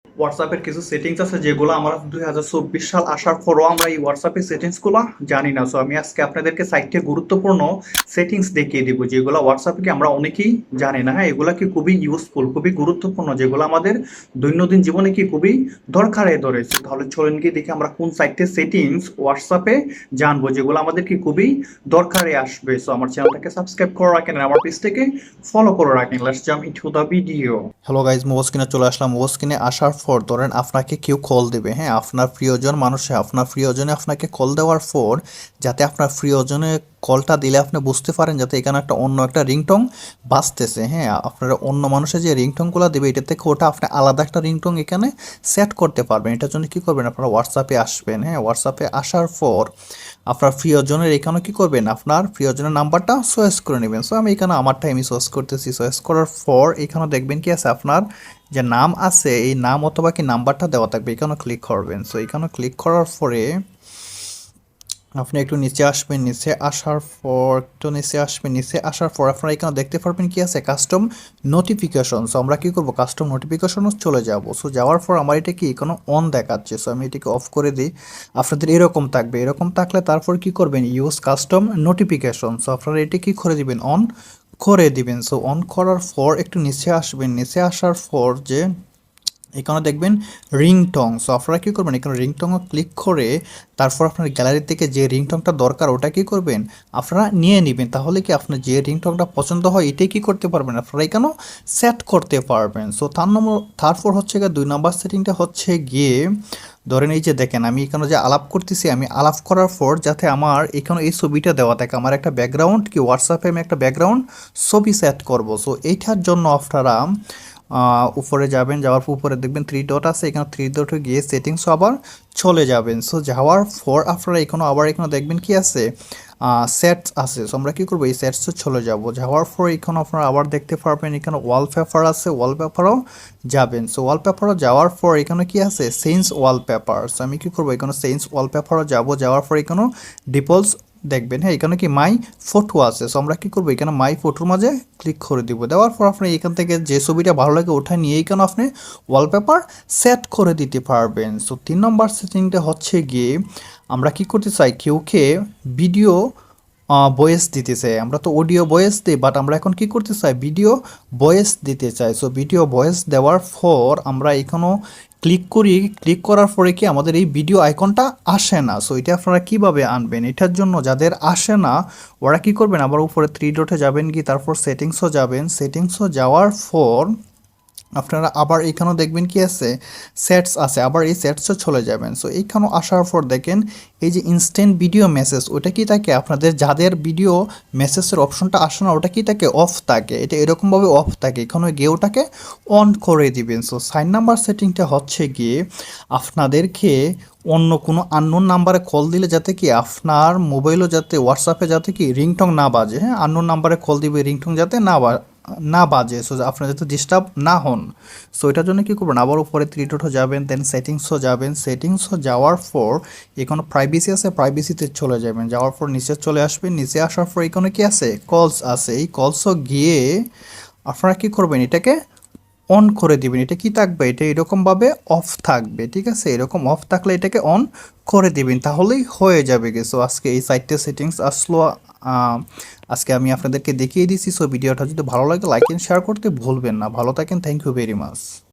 হোয়াটসঅ্যাপের কিছু সেটিংস আছে যেগুলো আমরা 2024 সাল আসার পরও আমরা এই হোয়াটসঅ্যাপের সেটিংসগুলো জানি না। সো আমি আজকে আপনাদেরকে সাইটে গুরুত্বপূর্ণ সেটিংস দেখিয়ে দিব যেগুলো হোয়াটসঅ্যাপে কি আমরা অনেকেই জানি না। হ্যাঁ, এগুলা কি খুবই ইউজফুল, খুবই গুরুত্বপূর্ণ, যেগুলো আমাদের দৈনন্দিন জীবনে কি খুবই দরকারে ধরেছে। তাহলে চলেন গিয়ে দেখি আমরা কোন সাইটে সেটিংস হোয়াটসঅ্যাপে জানবো যেগুলো আমাদের কি খুবই দরকারে আসবে। সো আমার চ্যানেলটাকে সাবস্ক্রাইব করে রাখেন আর আমার পেজটাকে ফলো করে রাখেন। Let's jump into the video. Hello guys, mobile স্ক্রিনে চলে আসলাম। মোবাইল স্ক্রিনে আসার পর ধরেন আপনাকে কেউ কল দেবে, হ্যাঁ, আপনার প্রিয়জন মানুষে আপনার প্রিয়জনে আপনাকে কল দেওয়ার পর যাতে আপনার প্রিয়জনে কলটা দিলে আপনি বুঝতে পারেন যাতে এখানে একটা অন্য একটা রিংটং বাজতেছে। হ্যাঁ, আপনার অন্য মানুষের যে রিংটংগুলো দেবে এটা থেকে ওটা আপনি আলাদা একটা রিংটং এখানে সেট করতে পারবেন। এটার জন্য কী করবেন, আপনারা হোয়াটসঅ্যাপে আসবেন। হ্যাঁ, হোয়াটসঅ্যাপে আসার পর আপনার প্রিয়জনের এখানে কী করবেন, আপনার প্রিয়জনের নাম্বারটা চয়েস করে নেবেন। সো আমি এখানে আমারটা আমি চয়েস করতেছি। চয়েস করার পর এখানে দেখবেন কি আছে, আপনার যে নাম আছে এই নাম অথবা কি নাম্বারটা দেওয়া থাকবে, এখানে ক্লিক করবেন। সো এখানে ক্লিক করার পরে আপনি একটু নিচে আসবেন। নিচে আসার পর একটু নিচে আসবেন। নিচে আসার পর আপনারা এখানে দেখতে পারবেন কি আছে, কাস্টম নোটিফিকেশন। সো আমরা কী করবো, কাস্টম নোটিফিকেশনও চলে যাব। সো যাওয়ার পর আমার এটা কি কোনো অন দেখাচ্ছে। সো আমি এটাকে অফ করে দিই। আপনাদের এরকম থাকবে, এরকম থাকলে তারপর কি করবেন, ইউজ কাস্টম নোটিফিকেশন। সো আপনারা এটা কি করে দিবেন, অন করে দিবেন। সো অন করার পর একটু নিচে আসবেন। নিচে আসার পর যে এখানে দেখবেন রিংটং। সো আপনারা কী করবেন, এখানে রিংটংয়ে ক্লিক করে তারপর আপনার গ্যালারি থেকে যে রিংটংটা দরকার ওটা কী করবেন, আপনারা নিয়ে নেবেন। তাহলে কি আপনার যে রিংটংটা পছন্দ হয় এটাই কী করতে পারবেন, আপনারা এখানেও সেট করতে পারবেন। সো তারপর হচ্ছে গিয়ে 2 নাম্বার সেটিংটা হচ্ছে গিয়ে ধরেন এই যে দেখেন আমি এখানে যে আলাপ করতেছি, আমি আলাপ করার পর যাতে আমার এখানে এই ছবিটা দেওয়া থাকে, আমার একটা ব্যাকগ্রাউন্ড কি হোয়াটসঅ্যাপে আমি একটা ব্যাকগ্রাউন্ড ছবি সেট করব। সো এইটার জন্য আপনারা উপরে যাবেন। যাওয়ার পর উপরে দেখবেন 3 ডট আছে, এখানে 3 ডটে গিয়ে সেটিংস আবার চলে যাবেন। সো যাওয়ার পর আপনারা এখানে আবার এখানে দেখবেন কি আছে, সেটস আছে। সো আমরা কী করবো, এই সেটসে চলে যাব। যাওয়ার পর এখানে আপনারা আবার দেখতে পারবেন এখানে ওয়ালপেপার আছে, ওয়ালপেপারও যাবেন। সো ওয়ালপেপারও যাওয়ার পর এখানে কি আছে, চেঞ্জ ওয়ালপেপার। সো আমি কী করবো, এখানে চেঞ্জ ওয়ালপেপারও যাব। যাওয়ার পর এখানেও ডিপোলস দেখবেন। হ্যাঁ, এখানে কি মাই ফটো আছে। সো আমরা কী করবো, এখানে মাই ফটোর মাঝে ক্লিক করে দিব। দেওয়ার পর আপনি এখান থেকে যে ছবিটা ভালো লাগে ওঠা নিয়ে এখানে আপনি ওয়ালপেপার সেট করে দিতে পারবেন। সো 3 নম্বর সেটিংটা হচ্ছে গিয়ে আমরা কি করতে চাই, কেউকে ভিডিও ভয়েস দিতে চাই। আমরা তো অডিও ভয়েস দিই, বাট আমরা এখন কি করতে চাই, ভিডিও ভয়েস দিতে চাই। সো ভিডিও ভয়েস দেওয়ার পর আমরা এখানেও ক্লিক করি। ক্লিক করার পরে কি আমাদের এই ভিডিও আইকনটা আসে না। সো এটা আপনারা কিভাবে আনবেন, এটার জন্য যাদের আসে না ওরা কি করবেন, আবার উপরে 3 ডটে যাবেন, কি তারপর সেটিংসও যাবেন। সেটিংসও যাওয়ার পর আপনারা আবার এইখানেও দেখবেন কি আছে, সেটস আছে, আবার এই সেটসও চলে যাবেন। সো এইখানেও আসার পর দেখেন এই যে ইনস্ট্যান্ট ভিডিও মেসেজ, ওটা কি থাকে, আপনাদের যাদের ভিডিও মেসেজের অপশনটা আসে না ওটা কি থাকে, অফ থাকে। এটা এরকমভাবে অফ থাকে, এখানে গিয়ে ওটাকে অন করে দিবেন। সো 4 নাম্বার সেটিংটা হচ্ছে গিয়ে আপনাদেরকে অন্য কোনো আননোন নাম্বারে কল দিলে যাতে কি আপনার মোবাইলও যাতে হোয়াটসঅ্যাপে যাতে কি রিংটং না বাজে। হ্যাঁ, আননোন নাম্বারে কল দিবে, রিংটং যাতে না বাজে। সো আপনার যাতে ডিস্টার্ব না হন। সো এটার জন্য কী করবেন, আবার উপরে 3 ডটও যাবেন, দেন সেটিংসও যাবেন। সেটিংসও যাওয়ার পর এখানে প্রাইভেসি আছে, প্রাইভেসিতে চলে যাবেন। যাওয়ার পর নিচে চলে আসবেন। নিচে আসার পর এখানে কি আছে, কলস আছে। এই কলসও গিয়ে আপনারা কী করবেন, এটাকে অন করে দিবেন। এটা কি থাকবে, এটা এরকমভাবে অফ থাকবে, ঠিক আছে। এরকম অফ থাকলে এটাকে অন করে দিবেন, তাহলেই হয়ে যাবে। সো আজকে এই সাইটটা সেটিংস আসলো, আজকে আমি আপনাদেরকে দেখিয়ে দিচ্ছি। সো ভিডিওটা যদি ভালো লাগে লাইক এন্ড শেয়ার করতে ভুলবেন না। ভালো থাকেন, থ্যাংক ইউ ভেরি মাচ।